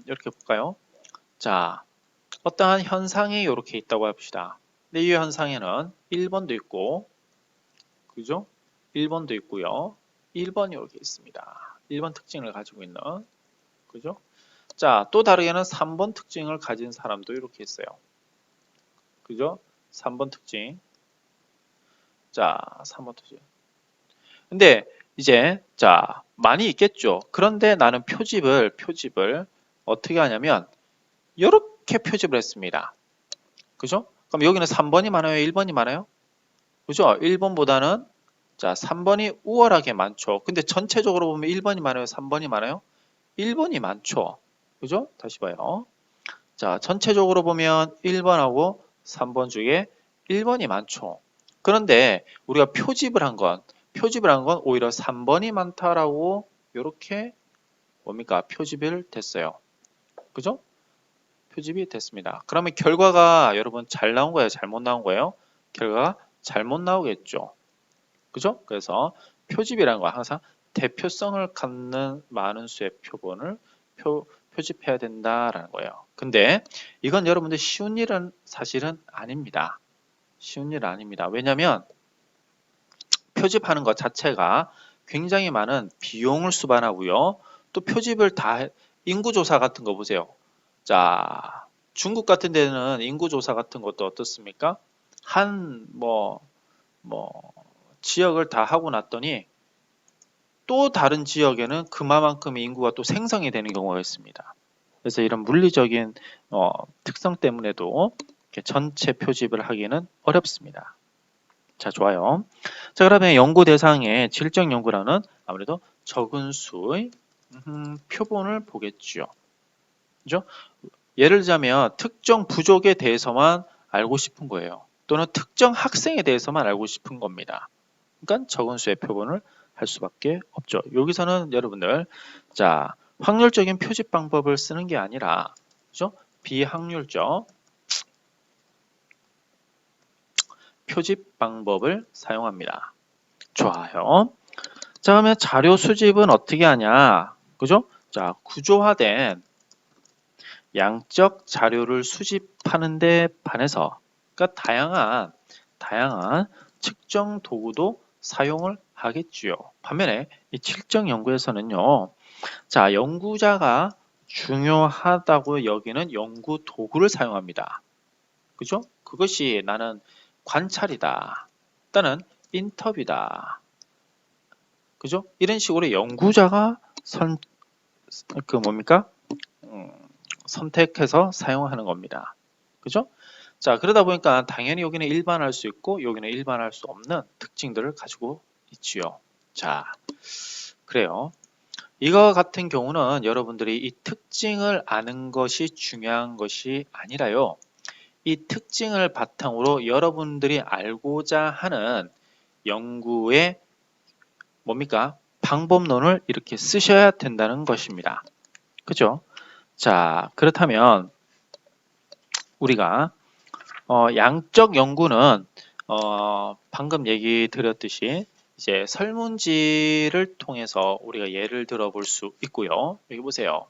이렇게 볼까요? 자, 어떠한 현상이 이렇게 있다고 합시다. 근데 이 현상에는 1번도 있고, 그죠? 1번도 있고요. 1번이 이렇게 있습니다. 1번 특징을 가지고 있는, 그죠? 자, 또 다르게는 3번 특징을 가진 사람도 이렇게 있어요. 그죠? 3번 특징. 자, 3번 특징. 근데 이제 자, 많이 있겠죠. 그런데 나는 표집을 어떻게 하냐면 이렇게 표집을 했습니다. 그죠? 그럼 여기는 3번이 많아요? 1번이 많아요? 그죠? 1번보다는 자, 3번이 우월하게 많죠. 근데 전체적으로 보면 1번이 많아요? 3번이 많아요? 1번이 많죠. 그죠? 다시 봐요. 자, 전체적으로 보면 1번하고 3번 중에 1번이 많죠. 그런데 우리가 표집을 한 건 오히려 3번이 많다라고 이렇게 뭡니까? 표집을 됐어요. 그죠? 표집이 됐습니다. 그러면 결과가 여러분 잘 나온 거예요? 잘못 나온 거예요? 결과가 잘못 나오겠죠. 그죠? 그래서 표집이라는 건 항상 대표성을 갖는 많은 수의 표본을 표집해야 된다라는 거예요. 근데 이건 여러분들 쉬운 일은 사실은 아닙니다. 쉬운 일 아닙니다. 왜냐하면 표집하는 것 자체가 굉장히 많은 비용을 수반하고요. 또 표집을 다 인구조사 같은 거 보세요. 자, 중국 같은 데는 인구조사 같은 것도 어떻습니까? 뭐 지역을 다 하고 났더니 또 다른 지역에는 그만큼의 인구가 또 생성이 되는 경우가 있습니다. 그래서 이런 물리적인 특성 때문에도 이렇게 전체 표집을 하기는 어렵습니다. 자, 좋아요. 자, 그러면 연구 대상의 질적 연구라는 아무래도 적은 수의 표본을 보겠죠. 그죠? 예를 들자면 특정 부족에 대해서만 알고 싶은 거예요. 또는 특정 학생에 대해서만 알고 싶은 겁니다. 그러니까 적은 수의 표본을 할 수밖에 없죠. 여기서는 여러분들 자, 확률적인 표집 방법을 쓰는 게 아니라 그죠? 비확률적 표집 방법을 사용합니다. 좋아요. 자, 그러면 자료 수집은 어떻게 하냐? 그죠? 자, 구조화된 양적 자료를 수집하는 데 반해서 그러니까 다양한 측정 도구도 사용을 하겠지요. 반면에 이 질적 연구에서는요. 자, 연구자가 중요하다고 여기는 연구 도구를 사용합니다. 그죠? 그것이 나는 관찰이다. 또는 인터뷰다. 그죠? 이런 식으로 연구자가 뭡니까? 선택해서 사용하는 겁니다. 그죠? 자, 그러다 보니까 당연히 여기는 일반화할 수 있고 여기는 일반화할 수 없는 특징들을 가지고 있지요. 자, 그래요. 이거 같은 경우는 여러분들이 이 특징을 아는 것이 중요한 것이 아니라요. 이 특징을 바탕으로 여러분들이 알고자 하는 연구의 뭡니까? 방법론을 이렇게 쓰셔야 된다는 것입니다. 그죠? 자, 그렇다면 우리가 양적 연구는 방금 얘기 드렸듯이 이제 설문지를 통해서 우리가 예를 들어 볼 수 있고요. 여기 보세요.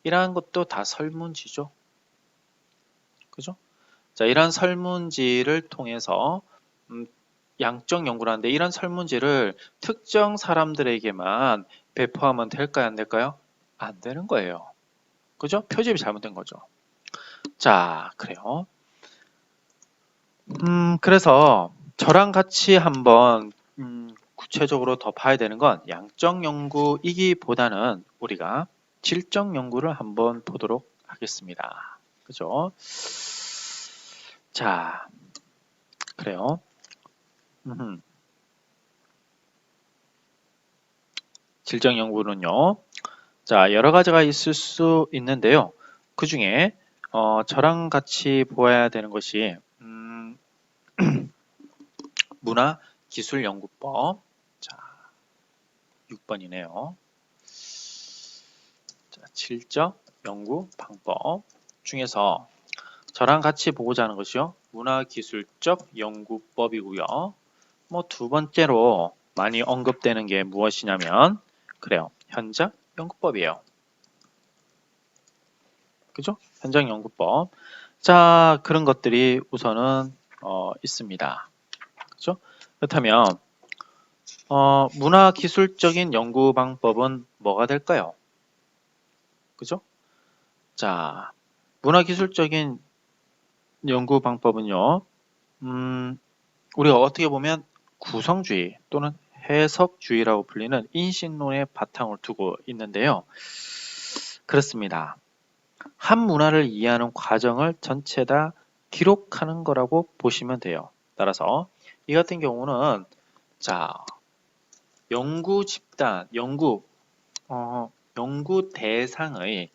이러한 것도 다 설문지죠. 그죠? 자, 이러한 설문지를 통해서 양적 연구를 하는데 이런 설문지를 특정 사람들에게만 배포하면 될까요? 안 될까요? 안 되는 거예요. 그죠? 표집이 잘못된 거죠. 자, 그래요. 그래서 저랑 같이 한번 구체적으로 더 봐야 되는 건 양적 연구이기보다는 우리가 질적 연구를 한번 보도록 하겠습니다. 그죠? 자, 그래요. 질적 연구는요. 자, 여러 가지가 있을 수 있는데요. 그 중에 저랑 같이 보아야 되는 것이 문화기술연구법. 자, 6번이네요. 자, 질적 연구 방법 중에서 저랑 같이 보고자 하는 것이요. 문화기술적 연구법이고요. 뭐 두 번째로 많이 언급되는 게 무엇이냐면 그래요. 현장 연구법이에요. 그죠? 현장 연구법. 자, 그런 것들이 우선은 있습니다. 그죠? 그렇다면 문화기술적인 연구 방법은 뭐가 될까요? 그죠? 자, 문화기술적인 연구 방법은요. 우리가 어떻게 보면 구성주의 또는 해석주의라고 불리는 인식론의 바탕을 두고 있는데요. 그렇습니다. 한 문화를 이해하는 과정을 전체 다 기록하는 거라고 보시면 돼요. 따라서 이 같은 경우는 자, 연구 집단, 연구 대상의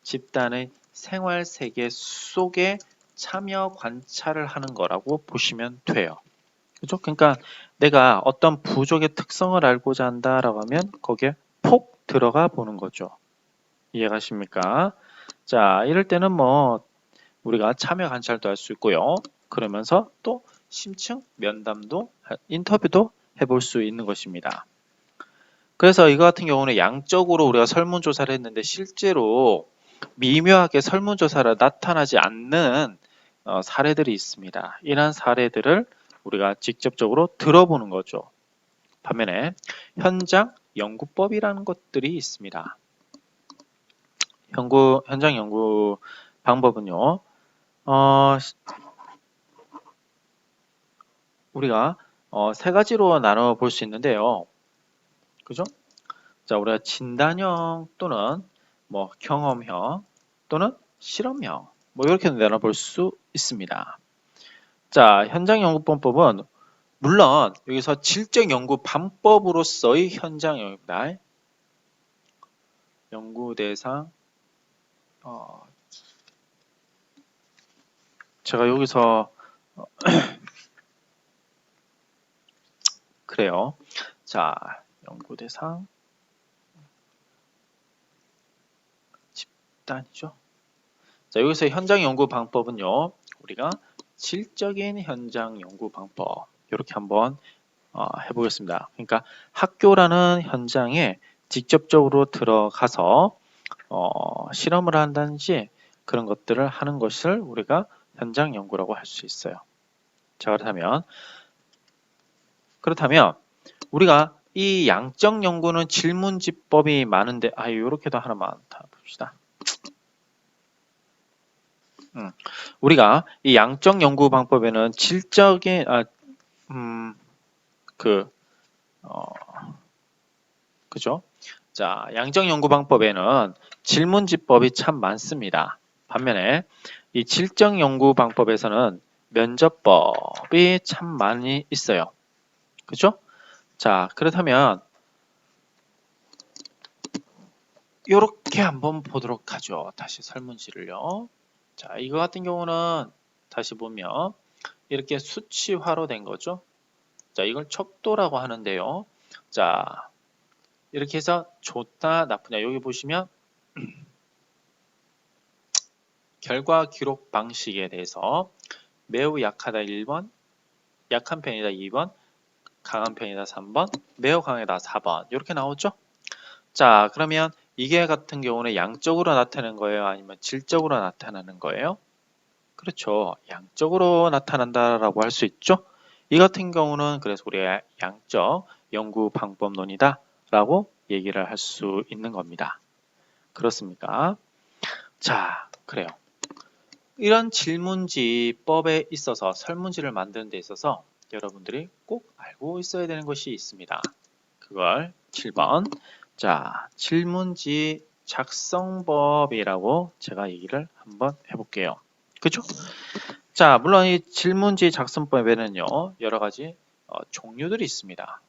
집단의 생활 세계 속에 참여 관찰을 하는 거라고 보시면 돼요. 그죠? 그러니까 내가 어떤 부족의 특성을 알고자 한다라고 하면 거기에 폭 들어가 보는 거죠. 이해가십니까? 자, 이럴 때는 뭐 우리가 참여 관찰도 할 수 있고요. 그러면서 또 심층 면담도 인터뷰도 해볼 수 있는 것입니다. 그래서 이거 같은 경우는 양적으로 우리가 설문조사를 했는데 실제로 미묘하게 설문조사를 나타나지 않는 사례들이 있습니다. 이러한 사례들을 우리가 직접적으로 들어보는 거죠. 반면에 현장 연구법이라는 것들이 있습니다. 현장 연구 방법은요. 우리가 세 가지로 나눠 볼 수 있는데요. 그죠? 자, 우리가 진단형 또는 뭐 경험형 또는 실험형 뭐 이렇게 나눠 볼 수 있습니다. 자, 현장 연구법은 물론 여기서 질적 연구 방법으로서의 현장 연구입니다. 연구 대상 제가 여기서 그래요. 자, 연구 대상 집단이죠. 자, 여기서 현장 연구 방법은요. 우리가 질적인 현장 연구 방법 이렇게 한번 해보겠습니다. 그러니까 학교라는 현장에 직접적으로 들어가서 실험을 한다든지 그런 것들을 하는 것을 우리가 현장 연구라고 할 수 있어요. 자, 그렇다면 우리가 이 양적 연구는 질문지법이 많은데 이렇게도 하나만 다 봅시다. 우리가 이 양적 연구 방법에는 질적인 그죠? 자, 양적 연구 방법에는 질문지법이 참 많습니다. 반면에 이 질적 연구 방법에서는 면접법이 참 많이 있어요. 그죠? 자, 그렇다면 이렇게 한번 보도록 하죠. 다시 설문지를요. 자, 이거 같은 경우는 다시 보면 이렇게 수치화로 된 거죠. 자, 이걸 척도라고 하는데요. 자, 이렇게 해서 좋다, 나쁘냐. 여기 보시면 결과 기록 방식에 대해서 매우 약하다 1번, 약한 편이다 2번, 강한 편이다 3번, 매우 강하다 4번 이렇게 나오죠. 자, 그러면 이게 같은 경우는 양적으로 나타나는 거예요? 아니면 질적으로 나타나는 거예요? 그렇죠. 양적으로 나타난다라고 할 수 있죠. 이 같은 경우는 그래서 우리가 양적 연구 방법론이다 라고 얘기를 할 수 있는 겁니다. 그렇습니까? 자, 그래요. 이런 질문지법에 있어서 설문지를 만드는 데 있어서 여러분들이 꼭 알고 있어야 되는 것이 있습니다. 그걸 7번 자, 질문지 작성법이라고 제가 얘기를 한번 해볼게요. 그죠? 자, 물론 이 질문지 작성법에는요 여러 가지 종류들이 있습니다.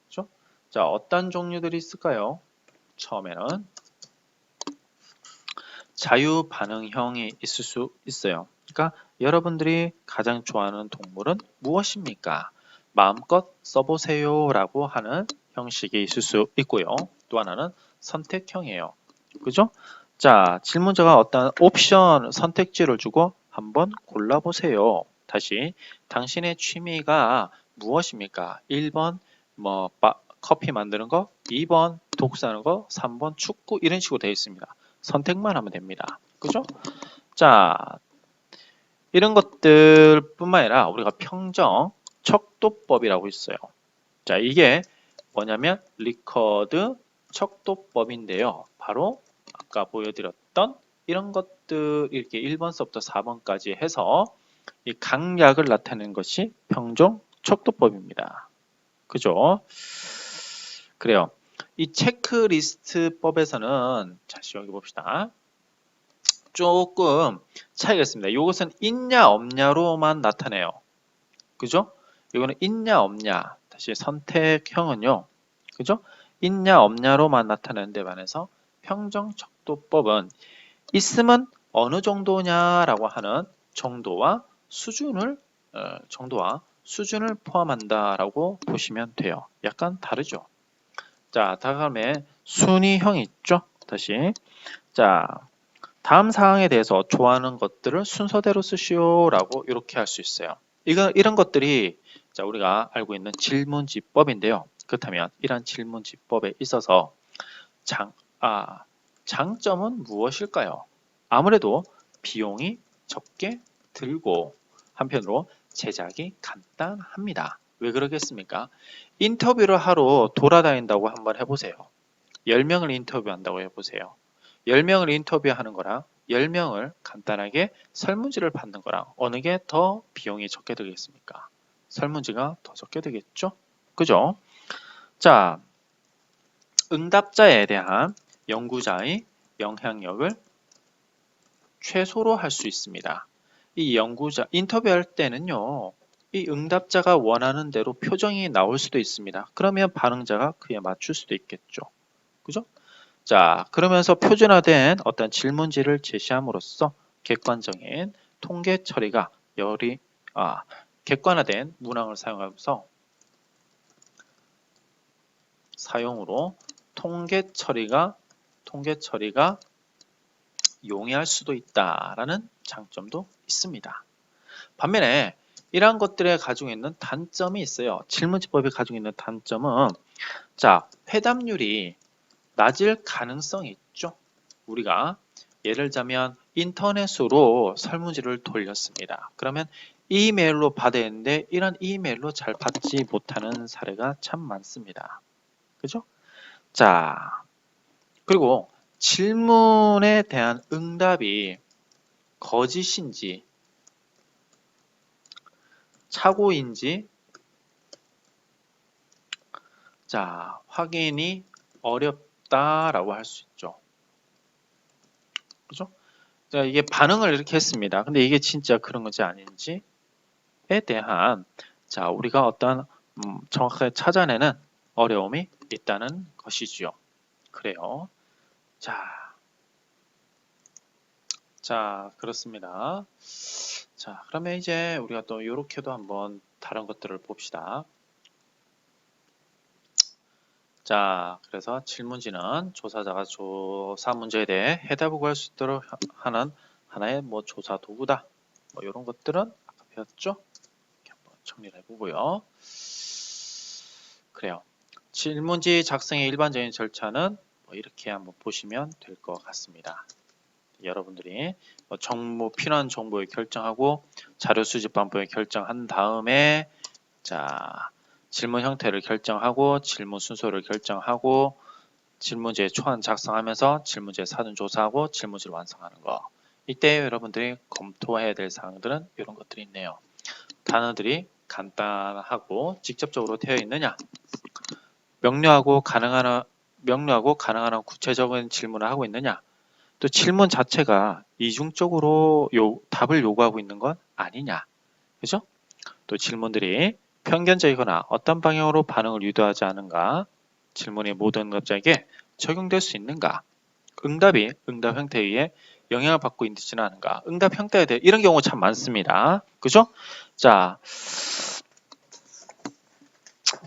그죠? 자, 어떤 종류들이 있을까요? 처음에는 자유 반응형이 있을 수 있어요. 그러니까 여러분들이 가장 좋아하는 동물은 무엇입니까? 마음껏 써보세요 라고 하는 형식이 있을 수 있고요. 또 하나는 선택형이에요. 그죠? 자, 질문자가 어떤 옵션 선택지를 주고 한번 골라보세요. 다시 당신의 취미가 무엇입니까? 1번 커피 만드는 거, 2번 독서하는 거, 3번 축구 이런 식으로 되어 있습니다. 선택만 하면 됩니다. 그죠? 자, 이런 것들 뿐만 아니라 우리가 평정 척도법이라고 있어요. 자, 이게 뭐냐면 리커드 척도법인데요. 바로 아까 보여드렸던 이런 것들 이렇게 1번서부터 4번까지 해서 이 강약을 나타내는 것이 평정 척도법입니다. 그죠? 그래요. 이 체크리스트법에서는 다시 여기 봅시다. 조금 차이가 있습니다. 이것은 있냐 없냐로만 나타내요. 그죠? 이거는 있냐 없냐. 다시 선택형은요. 그죠? 있냐 없냐로만 나타내는데 반해서 평정척도법은 있으면 어느 정도냐라고 하는 정도와 수준을 정도와 수준을 포함한다라고 보시면 돼요. 약간 다르죠. 자, 다음에 순위형이 있죠. 다시. 자, 다음 사항에 대해서 좋아하는 것들을 순서대로 쓰시오라고 이렇게 할 수 있어요. 이런 것들이 자, 우리가 알고 있는 질문지법인데요. 그렇다면 이런 질문지법에 있어서 장점은 무엇일까요? 아무래도 비용이 적게 들고 한편으로 제작이 간단합니다. 왜 그러겠습니까? 인터뷰를 하러 돌아다닌다고 한번 해보세요. 10명을 인터뷰한다고 해보세요. 10명을 인터뷰하는 거랑 10명을 간단하게 설문지를 받는 거랑 어느 게 더 비용이 적게 들겠습니까? 설문지가 더 적게 되겠죠? 그죠? 자, 응답자에 대한 연구자의 영향력을 최소로 할 수 있습니다. 이 연구자, 인터뷰할 때는요, 이 응답자가 원하는 대로 표정이 나올 수도 있습니다. 그러면 반응자가 그에 맞출 수도 있겠죠. 그죠? 자, 그러면서 표준화된 어떤 질문지를 제시함으로써 객관적인 통계 처리가 객관화된 문항을 사용하면서 사용으로 통계 처리가 용이할 수도 있다라는 장점도 있습니다. 반면에 이러한 것들에 가지고 있는 단점이 있어요. 질문지법이 가지고 있는 단점은 자, 회답률이 낮을 가능성이 있죠. 우리가 예를 들자면 인터넷으로 설문지를 돌렸습니다. 그러면 이메일로 받아야 하는데 이런 이메일로 잘 받지 못하는 사례가 참 많습니다. 그죠? 자, 그리고 질문에 대한 응답이 거짓인지 착오인지 자, 확인이 어렵다라고 할 수 있죠. 그죠? 자, 이게 반응을 이렇게 했습니다. 근데 이게 진짜 그런 건지 아닌지에 대한 자, 우리가 어떤 정확하게 찾아내는 어려움이 있다는 것이지요. 그래요. 자, 그렇습니다. 자, 그러면 이제 우리가 또 이렇게도 한번 다른 것들을 봅시다. 자, 그래서 질문지는 조사자가 조사 문제에 대해 해답을 구할 수 있도록 하는 하나의 뭐 조사 도구다. 뭐 이런 것들은 아까 배웠죠? 이렇게 한번 정리를 해보고요. 그래요. 질문지 작성의 일반적인 절차는 뭐 이렇게 한번 보시면 될 것 같습니다. 여러분들이 뭐 필요한 정보를 결정하고 자료 수집 방법을 결정한 다음에 자, 질문 형태를 결정하고 질문 순서를 결정하고 질문지에 초안 작성하면서 질문지에 사전 조사하고 질문지를 완성하는 거. 이때 여러분들이 검토해야 될 사항들은 이런 것들이 있네요. 단어들이 간단하고 직접적으로 되어 있느냐, 명료하고 가능한 구체적인 질문을 하고 있느냐, 또 질문 자체가 이중적으로 답을 요구하고 있는 건 아니냐, 그죠? 또 질문들이 편견적이거나 어떤 방향으로 반응을 유도하지 않은가, 질문이 모든 응답자에게 적용될 수 있는가, 응답이 응답 형태에 의해 영향을 받고 있지는 않은가, 응답 형태에 대해 이런 경우 참 많습니다. 그죠? 자,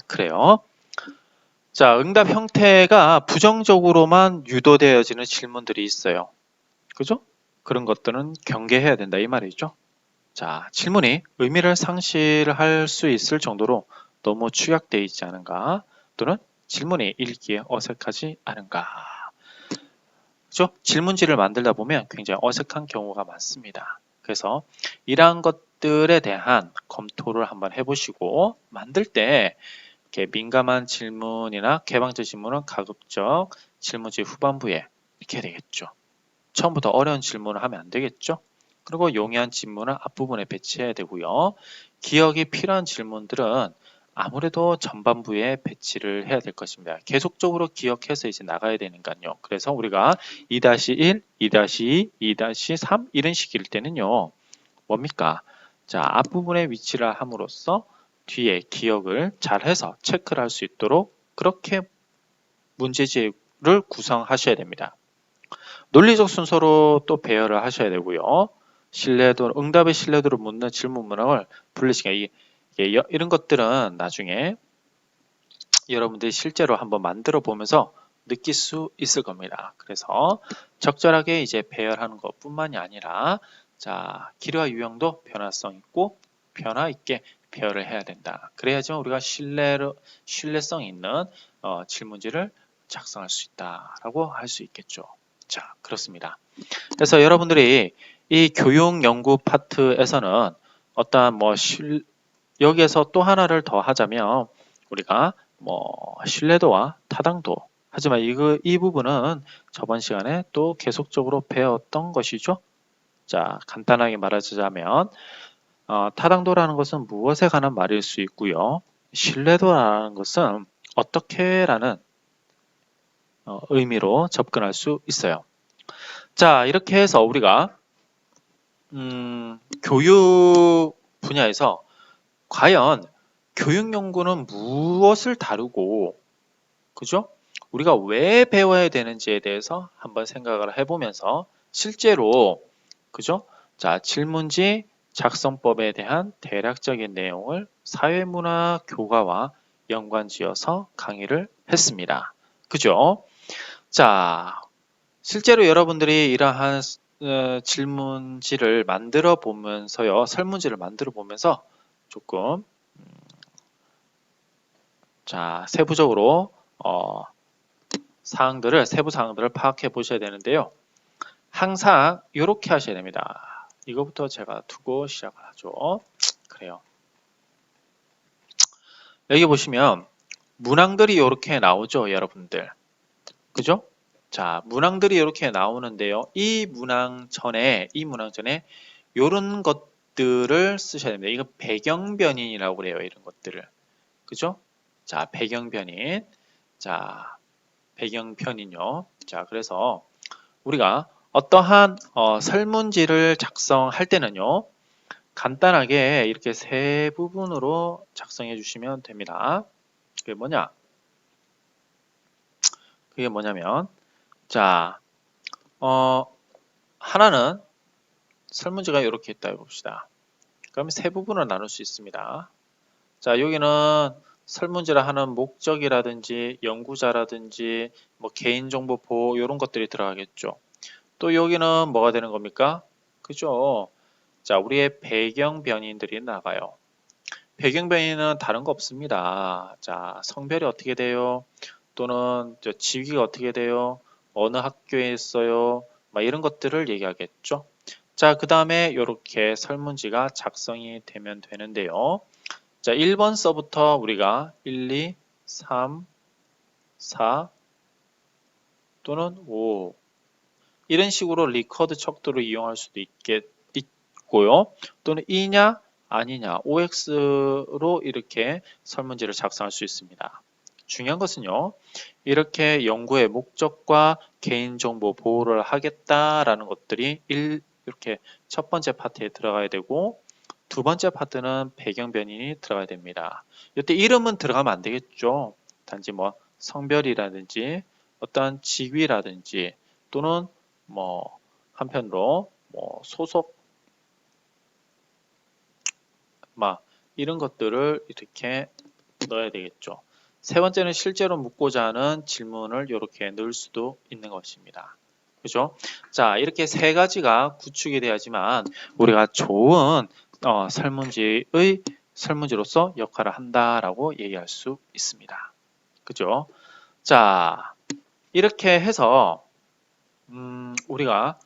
그래요. 자, 응답 형태가 부정적으로만 유도되어지는 질문들이 있어요. 그죠? 그런 것들은 경계해야 된다 이 말이죠. 자, 질문이 의미를 상실할 수 있을 정도로 너무 축약되어 있지 않은가, 또는 질문이 읽기에 어색하지 않은가. 그죠? 질문지를 만들다 보면 굉장히 어색한 경우가 많습니다. 그래서 이러한 것들에 대한 검토를 한번 해보시고 만들 때 이렇게 민감한 질문이나 개방적 질문은 가급적 질문지 후반부에 이렇게 해야 되겠죠. 처음부터 어려운 질문을 하면 안 되겠죠. 그리고 용이한 질문을 앞부분에 배치해야 되고요. 기억이 필요한 질문들은 아무래도 전반부에 배치를 해야 될 것입니다. 계속적으로 기억해서 이제 나가야 되니까요. 그래서 우리가 2-1, 2-2, 2-3 이런 식일 때는요. 뭡니까? 자, 앞부분에 위치를 함으로써 뒤에 기억을 잘해서 체크를 할 수 있도록 그렇게 문제지를 구성하셔야 됩니다. 논리적 순서로 또 배열을 하셔야 되고요. 응답의 신뢰도를 묻는 질문 문항을 분리시켜. 이런 것들은 나중에 여러분들이 실제로 한번 만들어 보면서 느낄 수 있을 겁니다. 그래서 적절하게 이제 배열하는 것뿐만이 아니라 자, 길이와 유형도 변화성 있고 변화 있게 배열을 해야 된다. 그래야지만 우리가 신뢰성 있는 질문지를 작성할 수 있다라고 할 수 있겠죠. 자, 그렇습니다. 그래서 여러분들이 이 교육 연구 파트에서는 어떠한 여기에서 또 하나를 더 하자면 우리가 신뢰도와 타당도, 하지만 이 부분은 저번 시간에 또 계속적으로 배웠던 것이죠. 자, 간단하게 말하자면 타당도라는 것은 무엇에 관한 말일 수 있고요. 신뢰도라는 것은 어떻게라는 의미로 접근할 수 있어요. 자, 이렇게 해서 우리가 교육 분야에서 과연 교육 연구는 무엇을 다루고, 그죠? 우리가 왜 배워야 되는지에 대해서 한번 생각을 해보면서 실제로, 그죠? 자, 질문지 작성법에 대한 대략적인 내용을 사회문화 교과와 연관지어서 강의를 했습니다. 그죠? 자, 실제로 여러분들이 이러한 질문지를 만들어 보면서요, 설문지를 만들어 보면서 조금 자, 세부적으로 세부 사항들을 파악해 보셔야 되는데요. 항상 이렇게 하셔야 됩니다. 이거부터 제가 두고 시작을 하죠. 그래요. 여기 보시면 문항들이 이렇게 나오죠, 여러분들. 그죠? 자, 문항들이 이렇게 나오는데요. 이 문항 전에 이런 것들을 쓰셔야 됩니다. 이거 배경변인이라고 그래요, 이런 것들을. 그죠? 자, 배경변인. 자, 배경변인요. 자, 그래서 우리가 어떠한 설문지를 작성할 때는요. 간단하게 이렇게 세 부분으로 작성해 주시면 됩니다. 그게 뭐냐면 자, 하나는 설문지가 이렇게 있다 봅시다. 그러면 세 부분을 나눌 수 있습니다. 자, 여기는 설문지를 하는 목적이라든지 연구자라든지 개인정보 보호 이런 것들이 들어가겠죠. 또 여기는 뭐가 되는 겁니까? 그죠? 자, 우리의 배경 변인들이 나가요. 배경 변인은 다른 거 없습니다. 자, 성별이 어떻게 돼요? 또는 직위가 어떻게 돼요? 어느 학교에 있어요? 이런 것들을 얘기하겠죠. 자, 그 다음에 이렇게 설문지가 작성이 되면 되는데요. 자, 1번 서부터 우리가 1, 2, 3, 4 또는 5 이런 식으로 리커드 척도를 이용할 수도 있고요. 또는 이냐 아니냐 OX로 이렇게 설문지를 작성할 수 있습니다. 중요한 것은요. 이렇게 연구의 목적과 개인정보 보호를 하겠다라는 것들이 이렇게 첫 번째 파트에 들어가야 되고 두 번째 파트는 배경 변인이 들어가야 됩니다. 이때 이름은 들어가면 안 되겠죠. 단지 성별이라든지 어떤 직위라든지 또는 한편으로 소속 이런 것들을 이렇게 넣어야 되겠죠. 세 번째는 실제로 묻고자 하는 질문을 이렇게 넣을 수도 있는 것입니다. 그죠? 자, 이렇게 세 가지가 구축이 돼야지만 우리가 좋은 설문지로서 역할을 한다라고 얘기할 수 있습니다. 그죠? 자, 이렇게 해서 우리가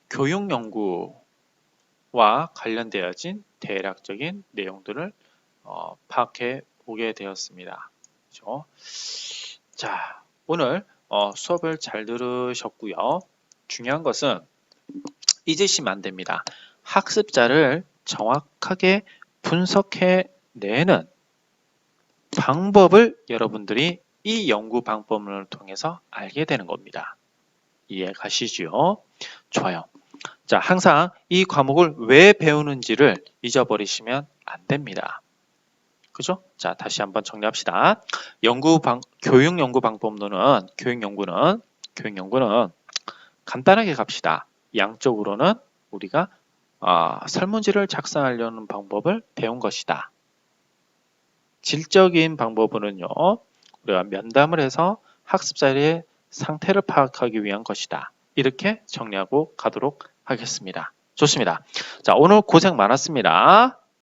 교육 연구와 관련되어진 대략적인 내용들을 파악해 보게 되었습니다. 그죠? 자, 오늘 수업을 잘 들으셨고요. 중요한 것은 잊으시면 안 됩니다. 학습자를 정확하게 분석해 내는 방법을 여러분들이 이 연구 방법론을 통해서 알게 되는 겁니다. 이해 가시죠? 좋아요. 자, 항상 이 과목을 왜 배우는지를 잊어버리시면 안 됩니다. 그죠? 자, 다시 한번 정리합시다. 교육 연구 방법론은 교육 연구는 간단하게 갑시다. 양적으로는 우리가 설문지를 작성하려는 방법을 배운 것이다. 질적인 방법으로는요, 우리가 면담을 해서 학습자의 상태를 파악하기 위한 것이다. 이렇게 정리하고 가도록 하겠습니다. 좋습니다. 자, 오늘 고생 많았습니다.